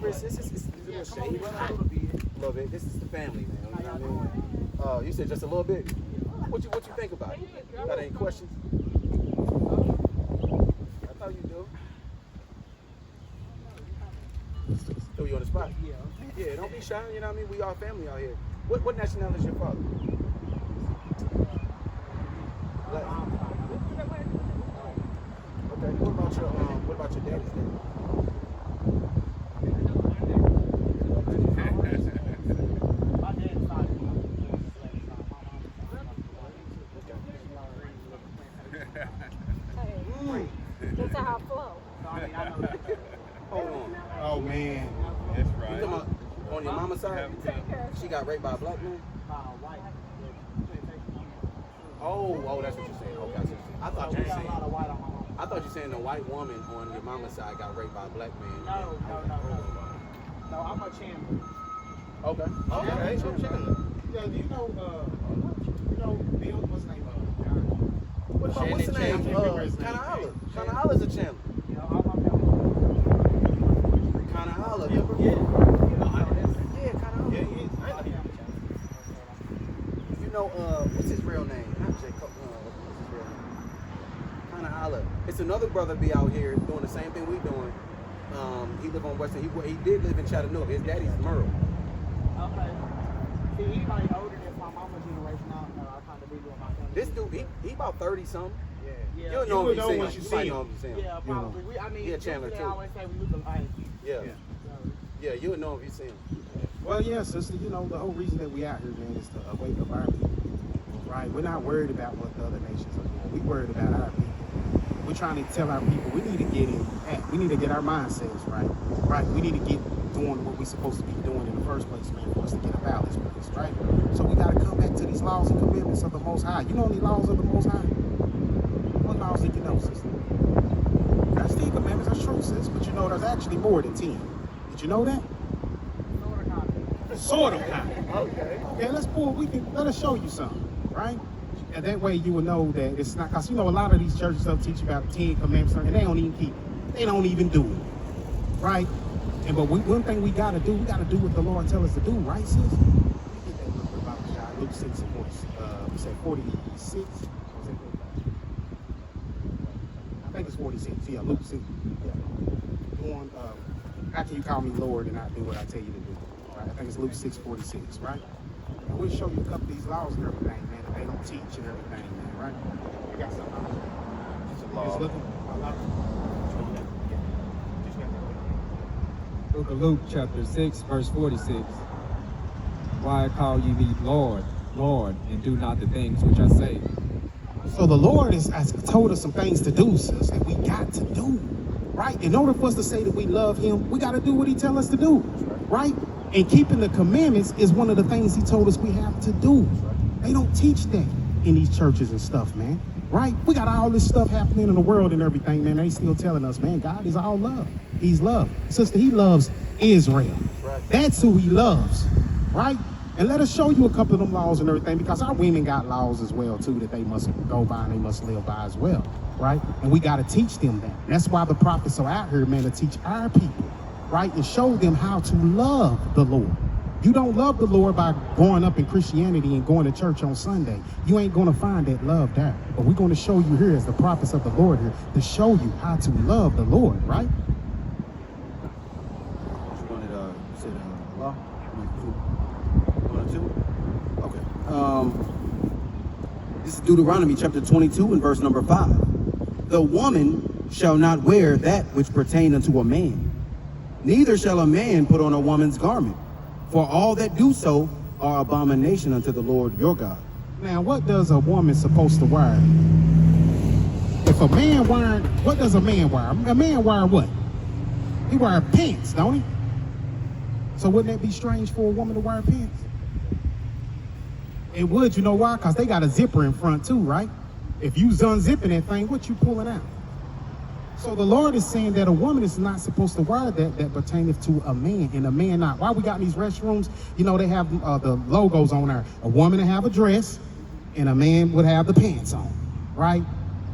Chris, this is a little shady. A little bit. This is the family, man. You know what I mean? You said just a little bit. What you think about it? Got any questions? I thought you do. Throw you on the spot. Yeah, don't be shy. You know what I mean? We all family out here. What nationality is your father? Black. Okay. What about your daddy's name? That's how I flow. Hold on. Oh man. That's right. You talking about on your mama's side? She got raped by a black man? Oh, that's what you're saying. Okay, I thought you were saying. I thought you were saying the white woman on your mama's side got raped by a black man. No, I'm a Chandler. Okay. Okay. Chandler. Yeah, do you know Bill? What's his name? What's the name? Kanahala's a Chandler. Kanahala. Yeah, Kanahala. yeah, he is. You know, what's his real name? Not Jacob. What's his real name? Kanahala. It's another brother be out here doing the same thing we doing. He live on Western. He did live in Chattanooga. His daddy's Merle. Okay. See, he's like older than my mama's generation. I don't know. I kind of be doing my family. This dude, he about 30 something. Yeah. You'll know if you see him. once you You see might him. know if you see him. Yeah, probably. I mean, Yeah, Chandler usually too. I always say we look alike. Yeah. Yeah, you'll know if you see him. Well, yeah, sister, the whole reason that we out here, man, is to wake up our people, right? We're not worried about what the other nations are doing. We're worried about our people. We're trying to tell our people we need to get in act. We need to get our mindsets right. Right? We need to get doing what we're supposed to be doing in the first place, man, for us to get about this place, right? So we got to come back to these laws and commitments of the Most High. You know the laws of the Most High? What laws did you know, sister? That's 10 commandments, that's true, sis. But there's actually more than 10. Did you know that? Sort of kind. Okay. Okay, let us show you something, right? And that way you will know that it's not, because a lot of these churches will teach about 10 commandments and they don't even keep it. They don't even do it, right? But one thing we got to do what the Lord tells us to do, right, sis? Let me get that number about Luke 6 and 46. I think it's 46. Yeah, Luke 6. Yeah. How can you call me Lord and not do what I tell you to do? Right? I think it's Luke 6:46, right? And we'll show you a couple of these laws and everything, man, that they don't teach and everything, man, right? We got something else. It's a law. Just looking. Book of Luke, chapter 6, verse 46. Why call ye me Lord, Lord, and do not the things which I say? So the Lord has told us some things to do, sis, that we got to do, right? In order for us to say that we love him, we got to do what he tells us to do, right? And keeping the commandments is one of the things he told us we have to do. They don't teach that in these churches and stuff, man, right? We got all this stuff happening in the world and everything, man. They still telling us, man, God is all love. He's love. Sister, he loves Israel. That's who he loves, right? And let us show you a couple of them laws and everything, because our women got laws as well, too, that they must go by and they must live by as well, right? And we got to teach them that. And that's why the prophets are out here, man, to teach our people, right? And show them how to love the Lord. You don't love the Lord by growing up in Christianity and going to church on Sunday. You ain't going to find that love there. But we're going to show you here as the prophets of the Lord here to show you how to love the Lord, right? Law? 2? Okay. This is Deuteronomy chapter 22 and verse number 5. The woman shall not wear that which pertain unto a man, neither shall a man put on a woman's garment, for all that do so are abomination unto the Lord your God. Now, what does a woman supposed to wear? If a man wearing, what does a man wear? A man wear what? He wear pants, don't he? So wouldn't that be strange for a woman to wear pants? It would, you know why? Because they got a zipper in front too, right? If you unzipping that thing, what you pulling out? So the Lord is saying that a woman is not supposed to wear that pertaineth to a man, and a man not. Why we got in these restrooms, they have the logos on there. A woman would have a dress, and a man would have the pants on, right?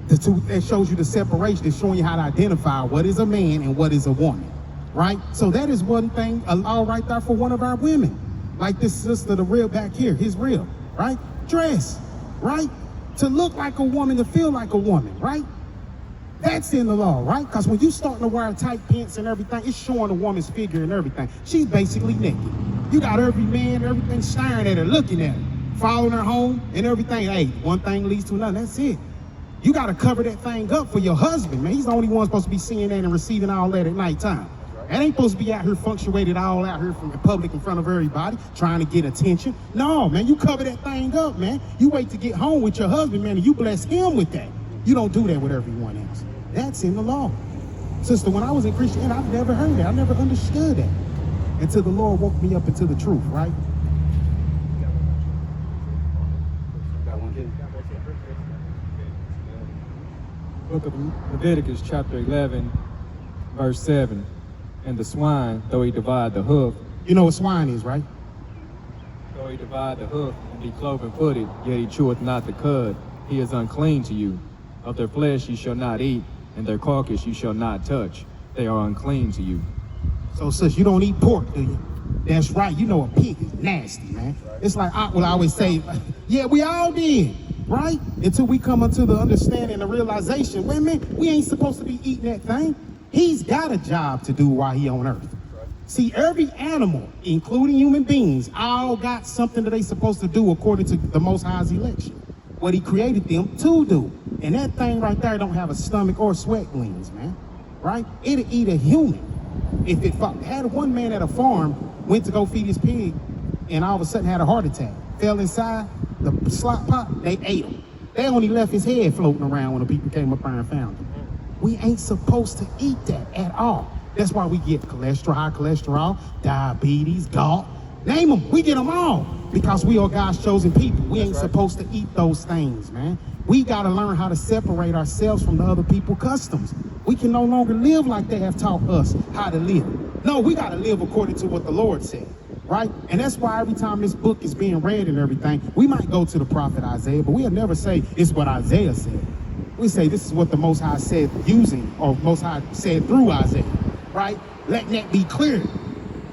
The two, that shows you the separation. It's showing you how to identify what is a man and what is a woman, right? So that is one thing, a law right there for one of our women. Like this sister, the real back here, his real, right? Dress, right? To look like a woman, to feel like a woman, right? That's in the law, right? Because when you starting to wear tight pants and everything, it's showing a woman's figure and everything. She's basically naked. You got every man, everything staring at her, looking at her, following her home and everything. Hey, one thing leads to another, that's it. You got to cover that thing up for your husband, man. He's the only one supposed to be seeing that and receiving all that at nighttime. That ain't supposed to be out here functionated all out here from the public in front of everybody, trying to get attention. No, man, you cover that thing up, man. You wait to get home with your husband, man, and you bless him with that. You don't do that with everyone else. That's in the law. Sister, when I was in Christianity, I've never heard that. I never understood that until the Lord woke me up into the truth, right? Book of Leviticus chapter 11, verse 7. And the swine, though he divide the hoof, You know what swine is, right? though he divide the hoof and be cloven footed, yet he cheweth not the cud, he is unclean to you. Of their flesh you shall not eat, and their carcass you shall not touch. They are unclean to you. So, sis, you don't eat pork, do you? That's right. You know a pig is nasty, man. It's like I always say, yeah, we all did, right? Until we come into the understanding and the realization, wait a minute, we ain't supposed to be eating that thing. He's got a job to do while he on earth. See, every animal, including human beings, all got something that they supposed to do according to the Most High's election. What he created them to do. And that thing right there don't have a stomach or sweat glands, man. Right? It'll eat a human. If it had one man at a farm, went to go feed his pig, and all of a sudden had a heart attack, fell inside the slop pot, they ate him. They only left his head floating around when the people came up there and found him. We ain't supposed to eat that at all. That's why we get cholesterol, high cholesterol, diabetes, gout. Name them. We get them all because we are God's chosen people. We ain't supposed to eat those things, man. We got to learn how to separate ourselves from the other people's customs. We can no longer live like they have taught us how to live. No, we got to live according to what the Lord said, right? And that's why every time this book is being read and everything, we might go to the prophet Isaiah, but we'll never say it's what Isaiah said. We say this is what the Most High said using, or Most High said through Isaiah, right? Letting that be clear,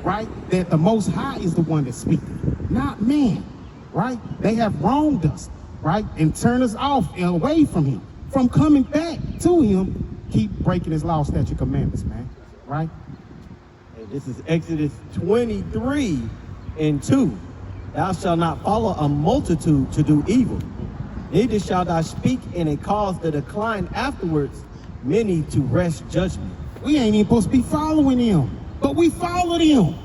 right? That the Most High is the one that's speaking, not man, right? They have wronged us, right? And turned us off and away from him, from coming back to him. Keep breaking his law, statute, commandments, man, right? And this is Exodus 23 and 2. Thou shalt not follow a multitude to do evil, neither shalt thou speak in a cause to decline afterwards many to wrest judgment. We ain't even supposed to be following him, but we followed him.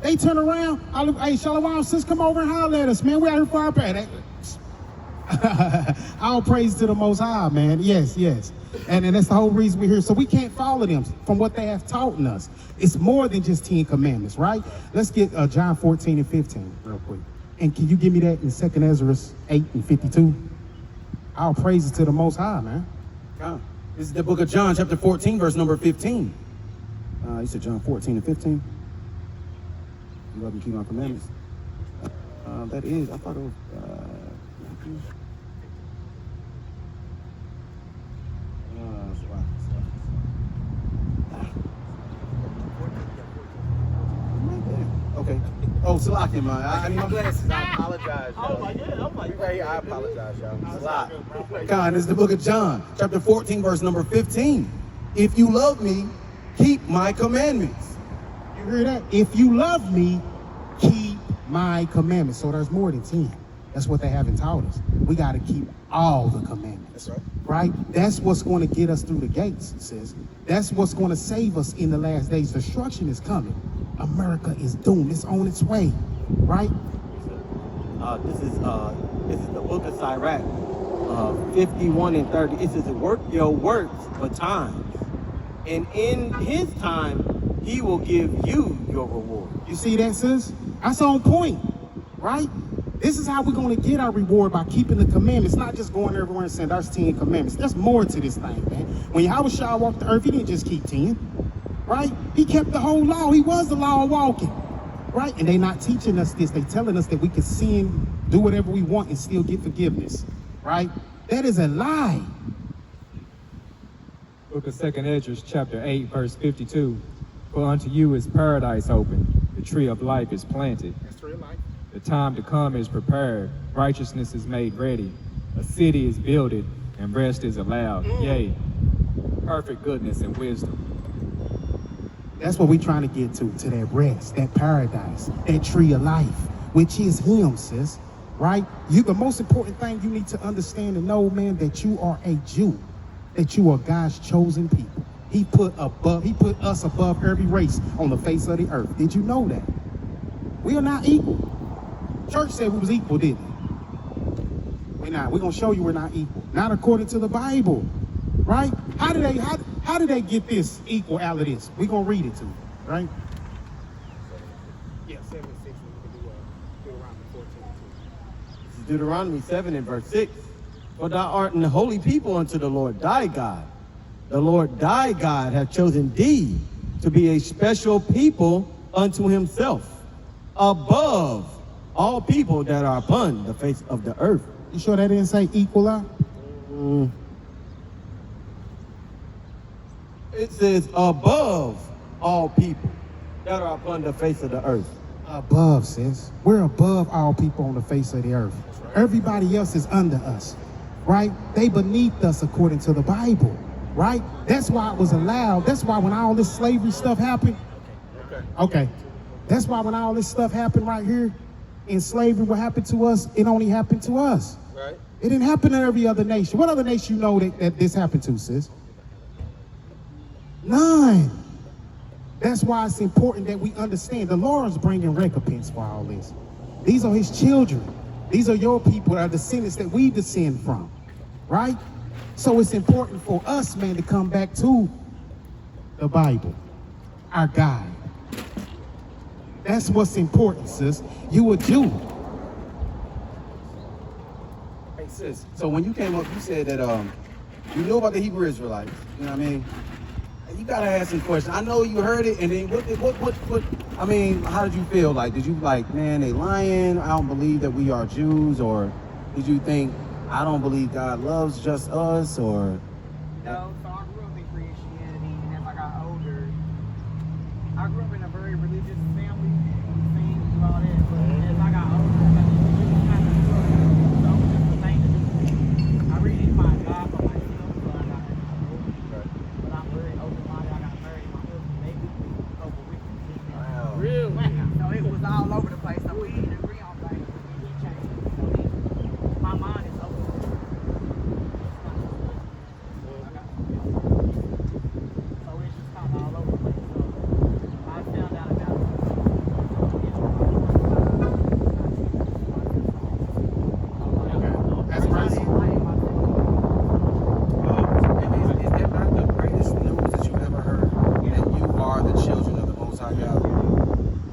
They turn around, hey, Shalom, sis, come over and holler at us, man. We out here for our pay. All praise to the Most High, man. Yes, yes. And that's the whole reason we're here. So we can't follow them from what they have taught us. It's more than just 10 commandments, right? Let's get John 14 and 15 real quick. And can you give me that in 2 Ezra 8 and 52? All praises to the Most High, man. This is the book of John, chapter 14, verse number 15. You said John 14 and 15. You love me, keep my commandments. That is, I thought it was... Okay. Oh, Salakia, man. I need my glasses. I apologize, y'all. Right here, I apologize, y'all. Salakia. God, this is the book of John, chapter 14, verse number 15. If you love me, keep my commandments. You hear that? If you love me, keep my commandments. So there's more than 10. That's what they haven't taught us. We got to keep all the commandments. That's right. Right? That's what's going to get us through the gates, it says. That's what's going to save us in the last days. Destruction is coming. America is doomed. It's on its way. Right? This is the book of Sirach, 51 and 30. It says, work your works for times, and in his time he will give you your reward. You see that, sis? That's on point. Right? This is how we're going to get our reward, by keeping the commandments, not just going everywhere and saying there's 10 commandments. There's more to this thing, man. When Yahweh walked the earth, he didn't just keep 10. Right? He kept the whole law. He was the law of walking. Right? And they not teaching us this. They telling us that we can sin, do whatever we want, and still get forgiveness. Right? That is a lie. Book of 2 Ezra chapter 8, verse 52. For unto you is paradise open, the tree of life is planted. That's true, like. The time to come is prepared, righteousness is made ready, a city is builded, and rest is allowed. Yea, perfect goodness and wisdom. That's what we're trying to get to that rest, that paradise, that tree of life, which is him, sis, right? The most important thing you need to understand and know, man, that you are a Jew, that you are God's chosen people. He put us above every race on the face of the earth. Did you know that? We are not equal. Church said we was equal, didn't it? We're not. We're gonna show you we're not equal. Not according to the Bible, right? How did they get this equal out of this? We're gonna read it to you, right? Yeah, 7 and 6, we can do Deuteronomy 14 This is Deuteronomy 7 and verse 6. For thou art an holy people unto the Lord thy God. The Lord thy God hath chosen thee to be a special people unto himself, above all people that are upon the face of the earth. You sure that didn't say equal out? It says above all people that are upon the face of the earth. Above, sis. We're above all people on the face of the earth. Everybody else is under us, right? They beneath us according to the Bible, right? That's why it was allowed. That's why when all this slavery stuff happened, okay. That's why when all this stuff happened right here in slavery, what happened to us, it only happened to us. Right. It didn't happen to every other nation. What other nation you know that this happened to, sis? None. That's why it's important that we understand the Lord's bringing recompense for all this. These are his children. These are your people, our descendants that we descend from, right? So it's important for us, man, to come back to the Bible, our guide. That's what's important, sis. You a Jew. Hey, sis, so when you came up, you said that you know about the Hebrew Israelites. You know what I mean? You gotta ask some questions. I know you heard it, and then what? I mean, how did you feel? Like, did you like, man, they lying? I don't believe that we are Jews, or did you think, I don't believe God loves just us, or? No, so I grew up in Christianity, and as I got older, I grew up in a very religious family, things and all that, but as I got older, it was kind of so it was just the thing to do. I really didn't find God for myself, so I got older. But I'm very open-minded. I got married, my husband, maybe over weekends. Wow. Real? So it was all over the place. So we didn't agree on things, but we changed. So my mind is open. So it's just kind of all over the place. So I found out about That's crazy. Is that not the greatest news that you've ever heard? That you are the children of the Most High God?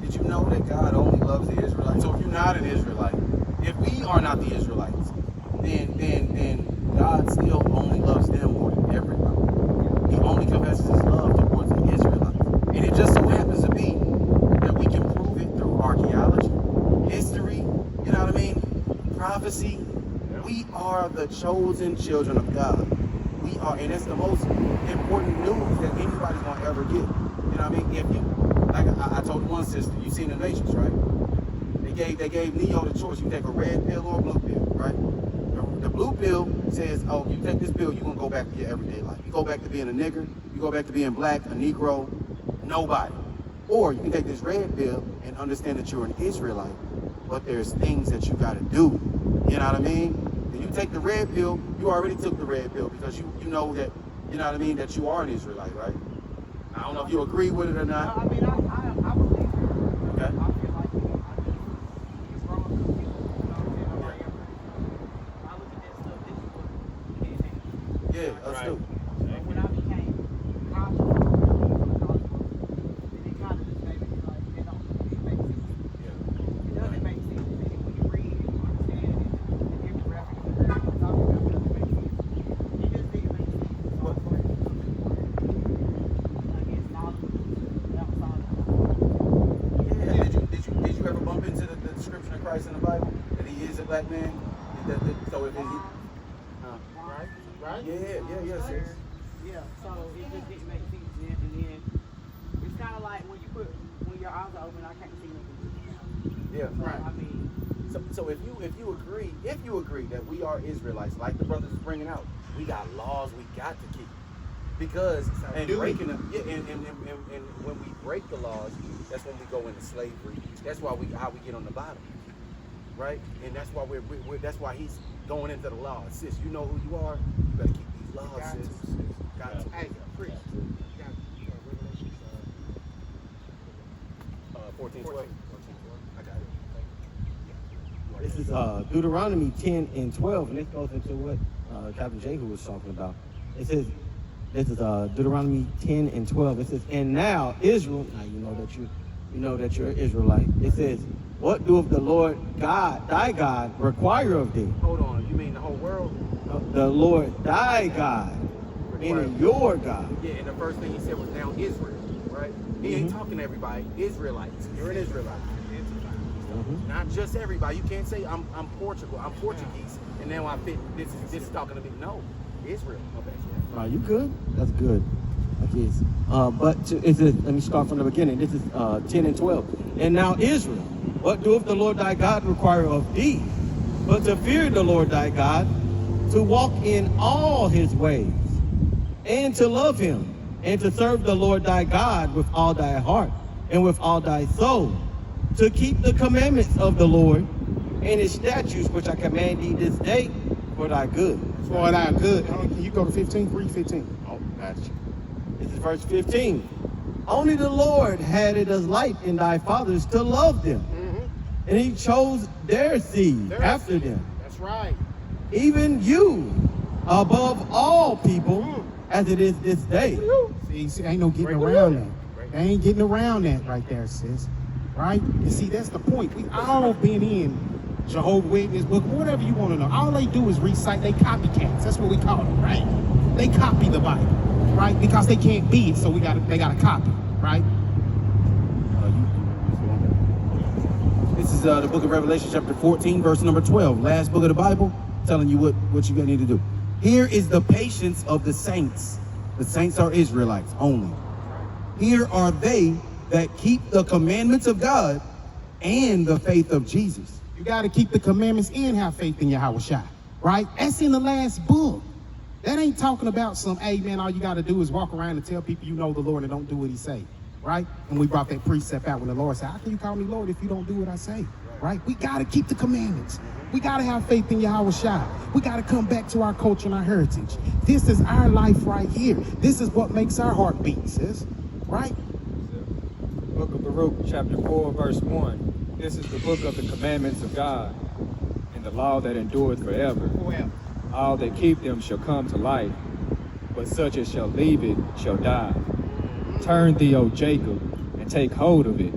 Did you know that God only loves the Israelites? So if you're not an Israelite, if we are not the Israelites, then God still only loves them more than everybody. He only confesses his love towards the Israelites. And it just so happens to be that we can prove it through archaeology, history, you know what I mean? Prophecy. We are the chosen children of God. We are, and it's the most important news that anybody's gonna ever get. You know what I mean? If you, like I told one sister, you seen the Nations, right? They gave Neo the choice. You take a red pill or a blue pill, right? The blue pill says, oh, you take this pill, you're gonna go back to your everyday life. You go back to being a nigger, you go back to being black, a Negro, nobody. Or you can take this red pill and understand that you're an Israelite, but there's things that you gotta do. You know what I mean? If you take the red pill, you already took the red pill because you know that, you know what I mean, that you are an Israelite, right? I don't know if you agree with it or not. I mean, I believe it. Okay. I feel like it's wrong to people, you know what I'm saying? Nobody ever. I look at that stuff, this is what we can't handle. Yeah, us too. But when I became conscious of then it kind of just made me like, it don't make sense. It doesn't make sense. And then when you read and you understand it, and every reference and everything you're talking about doesn't make sense. It just didn't make sense. So I was like, I guess knowledge outside of Yeah. Did you ever bump into the description of Christ in the Bible that he is a black man? So if he, right? yeah, sis. Yeah, so it just didn't make sense then, and then it's kind kind of like when your eyes are open, I can't see nothing. Yeah. So, I mean, So if you agree that we are Israelites, like the brothers is bringing out, we got laws we got to keep. Because and breaking them, yeah, and when we break the laws, that's when we go into slavery. That's why how we get on the bottom, right? And that's why that's why he's going into the law. Sis, you know who you are. You better keep these laws, sis. Got to. hey, preach. 14:12. I got it. This is Deuteronomy 10 and 12, and this goes into what Captain Jacob was talking about. It says, this is Deuteronomy 10 and 12. It says, and now Israel, now you know that you're an Israelite. It says, what doeth the Lord God, thy God, require of thee? Hold on, you mean the whole world? The Lord thy God, meaning your God. Yeah, and the first thing he said was now Israel, right? He ain't talking to everybody. Israelites. You're an Israelite. Not just everybody. You can't say I'm Portugal. I'm Portuguese, and now I fit. This is talking to me. No, Israel. Okay. Are you good? That's good. Okay. It says, let me start from the beginning. This is 10 and 12. And now Israel, what doeth the Lord thy God require of thee? But to fear the Lord thy God, to walk in all his ways, and to love him, and to serve the Lord thy God with all thy heart and with all thy soul, to keep the commandments of the Lord and his statutes which I command thee this day for thy good. For thy good. Can you go to 15? Read 15. Oh, gotcha. This is verse 15. Only the Lord had it as light in thy fathers to love them. And he chose their seed after them. That's right. Even you above all people as it is this day. See, ain't no getting around that. They ain't getting around that right there, sis. Right? You see, that's the point. We all been in Jehovah's Witness book, whatever you want to know. All they do is recite. They copycats. That's what we call them, right? They copy the Bible, right? Because they can't be it, so they gotta copy, right? This is the book of Revelation, chapter 14, verse number 12. Last book of the Bible, telling you what you need to do. Here is the patience of the saints. The saints are Israelites only. Here are they that keep the commandments of God and the faith of Jesus. You got to keep the commandments and have faith in Yahweh Shai, right? That's in the last book. That ain't talking about some, hey, man, all you got to do is walk around and tell people you know the Lord and don't do what he say, right? And we brought that precept out when the Lord said, how can you call me Lord if you don't do what I say, right? We got to keep the commandments. We got to have faith in Yahweh Shai. We got to come back to our culture and our heritage. This is our life right here. This is what makes our heart beat, sis, right? Book of Baruch, chapter 4, verse 1. This is the book of the commandments of God, and the law that endureth forever. All that keep them shall come to life, but such as shall leave it shall die. Turn thee, O Jacob, and take hold of it.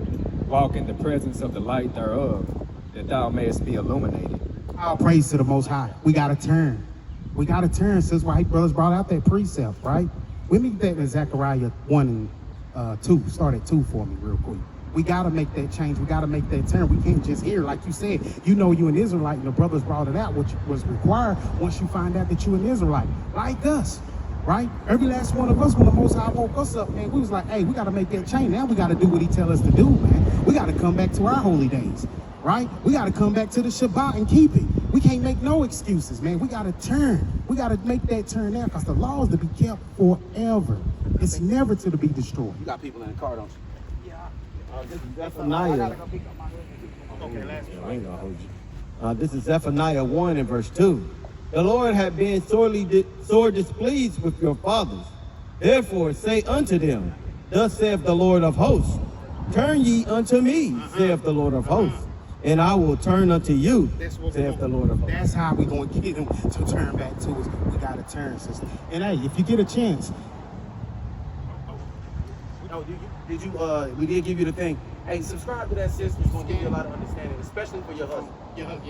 Walk in the presence of the light thereof, that thou mayest be illuminated. All praise to the Most High. We got to turn. We got to turn. Sis, why brothers brought out that precept, right? We need that in Zechariah 1 and 2. Start at 2 for me real quick. We got to make that change. We got to make that turn. We can't just hear, like you said, you know you an Israelite, and the brothers brought it out, which was required once you find out that you an Israelite, like us, right? Every last one of us, when the Most High woke us up, man, we was like, hey, we got to make that change. Now we got to do what he tell us to do, man. We got to come back to our holy days, right? We got to come back to the Shabbat and keep it. We can't make no excuses, man. We got to turn. We got to make that turn now, because the law is to be kept forever. It's never to be destroyed. You got people in the car, don't you? This is I Zephaniah. gotta go pick up my husband. Okay, last I ain't gonna hold you. This is Zephaniah 1 and verse 2. The Lord had been sore displeased with your fathers. Therefore say unto them, thus saith the Lord of hosts, turn ye unto me, saith the Lord of hosts, and I will turn unto you, saith the Lord of hosts. That's how we going to get them to turn back to us. We got to turn, sister. And hey, if you get a chance, Oh, we did give you the thing. Hey, subscribe to that, sis. It's going to give you a lot of understanding, especially for your husband. Let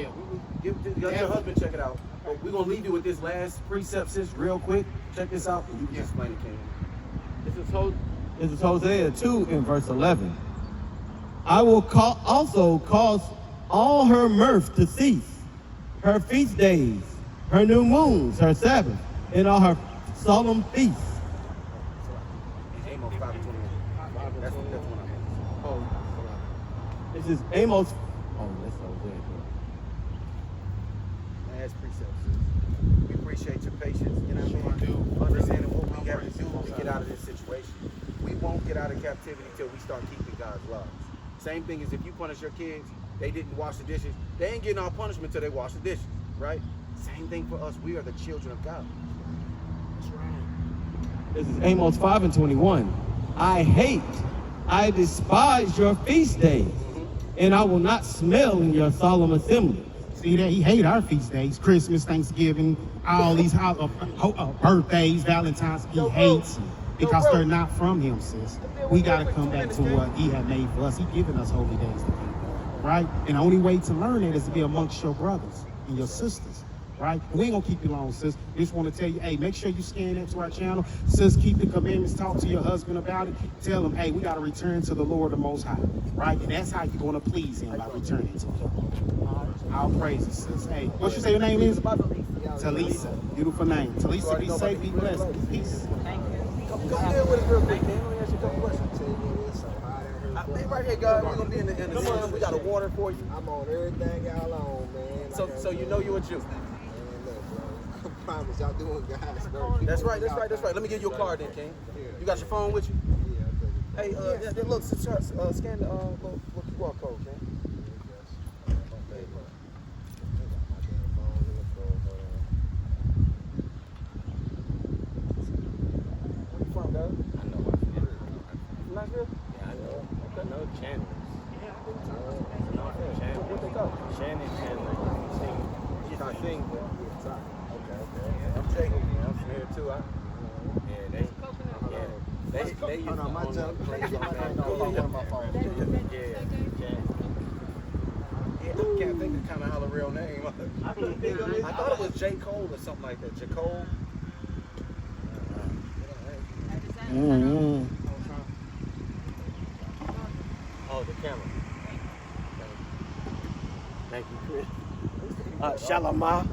your husband check it out. But we're going to leave you with this last precept, sis, real quick. Check this out, and you can explain it, King. This is Hosea 2 in verse 11. I will also cause all her mirth to cease, her feast days, her new moons, her Sabbath, and all her solemn feasts. Amos 5:21. That's This is Amos. Oh, that's so good. Last precept, sis. We appreciate your patience, you know what I mean? Understanding what we have to do to get out of this situation. We won't get out of captivity till we start keeping God's laws. Same thing as if you punish your kids, they didn't wash the dishes, they ain't getting our punishment till they wash the dishes, right? Same thing for us. We are the children of God. That's right. This is Amos 5:21. I despise your feast days, and I will not smell in your solemn assembly. See that? He hate our feast days, Christmas, Thanksgiving, all these birthdays, Valentine's. He hates because they're not from him, sis. We got to come back to what he had made for us. He given us holy days to keep, right? And the only way to learn it is to be amongst your brothers and your sisters, right? And we ain't gonna keep you long, sis. We just want to tell you, hey, make sure you scan into our channel. Sis, keep the commandments. Talk to your husband about it. Tell him, hey, we got to return to the Lord the Most High, right? And that's how you're gonna please him, by returning to him. All praises, sis. Hey, what you say your name is? Talisa. Beautiful name. Talisa, be safe, be blessed. Peace. Thank you. Come deal with us real quick, man. Let me ask you a couple questions. Man, right here, guys. We're gonna be in the sun. We got a water for you. I'm on everything y'all on, man. So you know you're a Jew. Man, look, bro. I promise y'all doing guys. Bro. That's right. Let me give you a card then, King. You got your phone with you? Yeah, Hey, look, scan the little QR code, King. Where you from, dog? I know what it is. Nashville? Yeah, I know. I know Chandler. What they call? Shannon Chandler. I sing, but Okay. I'm Jake. I'm from here too. They use Hold on, my junk. place on that. My phone. Yeah, I can't think of kind of how the real name. I thought it was J. Cole or something like that. J. Cole. Oh, the camera. Thank you, Chris. Shalama.